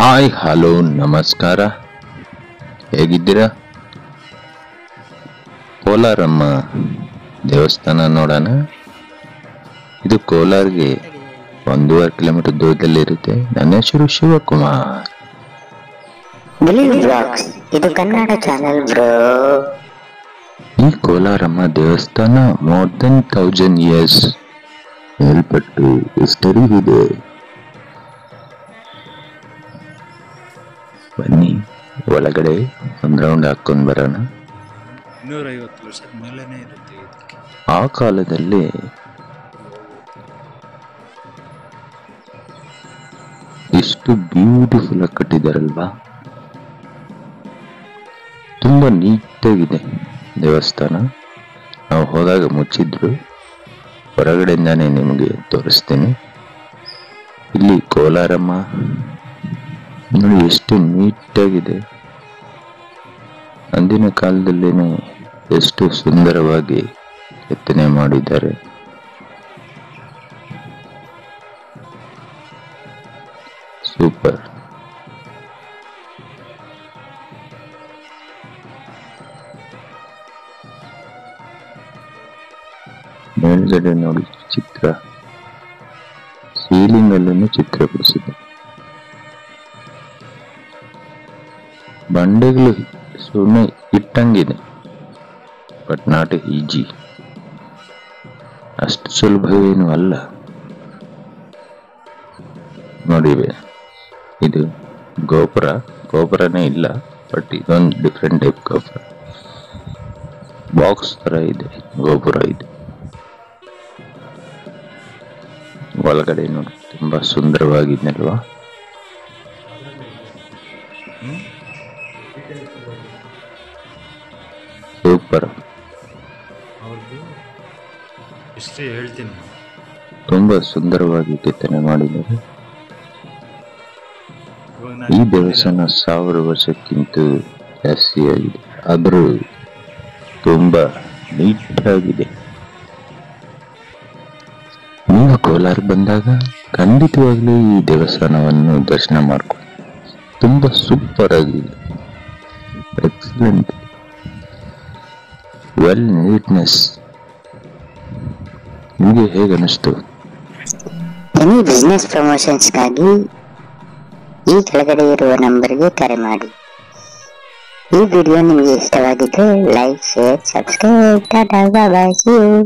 Hi hello ನಮಸ್ಕಾರ, ಹೇಗಿದ್ದೀರಾ? ಕೋಲಾರಮ್ಮ ದೇವಸ್ಥಾನ ನೋಡೋಣ. ಇದು ಕೋಲಾರ್ಗೆ 1.5 ಕಿಲೋಮೀಟರ್ ದೂರದಲ್ಲಿರುತ್ತೆ. ನನ್ನ ಹೆಸರು ಶಿವಕುಮಾರ್. ಇದು ಕನ್ನಡ ಚಾನೆಲ್ ಬ್ರೋ. ಈ ಕೋಲಾರಮ್ಮ ದೇವಸ್ಥಾನ more than 1000 years ಮೇಲ್ಪಟ್ಟು ಹಿಸ್ಟರಿ ಇದೆ. ಬನ್ನಿ ಒಳಗಡೆ ಒಂದು ರೌಂಡ್ ಹಾಕೊಂಡು ಬರೋಣ. 250 ವರ್ಷದ ಮೇಲೇನೆ ಇರುತ್ತೆ. ಆ ಕಾಲದಲ್ಲಿ ಎಷ್ಟು ಬ್ಯೂಟಿಫುಲ್ ಆಗಿ ಕಟ್ಟಿದಾರಲ್ವಾ. ತುಂಬಾ ನೀಟಾಗಿದೆ ದೇವಸ್ಥಾನ. ನಾವು ಹೋದಾಗ ಮುಚ್ಚಿದ್ರು, ಹೊರಗಡೆಯಿಂದಾನೇ ನಿಮಗೆ ತೋರಿಸ್ತೀನಿ. ಇಲ್ಲಿ ಕೋಲಾರಮ್ಮ ನೋಡಿ ಎಷ್ಟು ನೀಟಾಗಿದೆ. ಅಂದಿನ ಕಾಲದಲ್ಲೇನೆ ಎಷ್ಟು ಸುಂದರವಾಗಿ ಕೆತ್ತನೆ ಮಾಡಿದ್ದಾರೆ. ಸೂಪರ್. ಮೇಲ್ಗಡೆ ನೋಡಿ ಚಿತ್ರ, ಸೀಲಿಂಗ್ ಅಲ್ಲೂ ಚಿತ್ರ ಬಿಡಿಸಿದೆ. ಬಂಡೆಗಳು ಸುಮ್ಮನೆ ಇಟ್ಟಂಗಿದೆ, ಬಟ್ ನಾಟ್ ಈಜಿ. ಅಷ್ಟು ಸುಲಭವೇನು ಅಲ್ಲ. ನೋಡಿವೆ, ಇದು ಗೋಪುರನೇ ಇಲ್ಲ, ಬಟ್ ಇದೊಂದು ಡಿಫ್ರೆಂಟ್ ಟೈಪ್ ಗೋಪುರ. ಬಾಕ್ಸ್ ತರ ಇದೆ ಗೋಪುರ ಇದು. ಒಳಗಡೆ ನೋಡಿ ತುಂಬಾ ಸುಂದರವಾಗಿದೆಯಲ್ವಾ. ಸೂಪರ್. ಹಿಸ್ಟ್ರಿ ಹೇಳ್ತೀನಿ. ತುಂಬಾ ಸುಂದರವಾಗಿ ಕೆತ್ತನೆ ಮಾಡಿದ್ದಾರೆ. ಈ ದೇವಸ್ಥಾನ 1000 ವರ್ಷಕ್ಕಿಂತ ಜಾಸ್ತಿ ಆಗಿದೆ, ಆದರೂ ತುಂಬಾ ನೀಟಾಗಿದೆ. ನೀವು ಕೋಲಾರ ಬಂದಾಗ ಖಂಡಿತವಾಗ್ಲೂ ಈ ದೇವಸ್ಥಾನವನ್ನು ದರ್ಶನ ಮಾಡ್ಕೊಳ್ಳಿ. ತುಂಬಾ ಸೂಪರ್ ಆಗಿದೆ, ಎಕ್ಸಲೆಂಟ್, ವೆಲ್ ನೀಟ್ನೆಸ್. ನಿಮಗೆ ಹೇಗೆ ಅನಿಸ್ತು? ಎನಿ ಬಿಸ್ನೆಸ್ ಪ್ರಮೋಷನ್ಸ್ಗಾಗಿ ಈ ಕೆಳಗಡೆ ಇರುವ ನಂಬರ್ಗೆ ಕರೆ ಮಾಡಿ. ಈ ವಿಡಿಯೋ ನಿಮಗೆ ಇಷ್ಟವಾಗಿದ್ರೆ like, share, subscribe. Tata, bye bye, see you.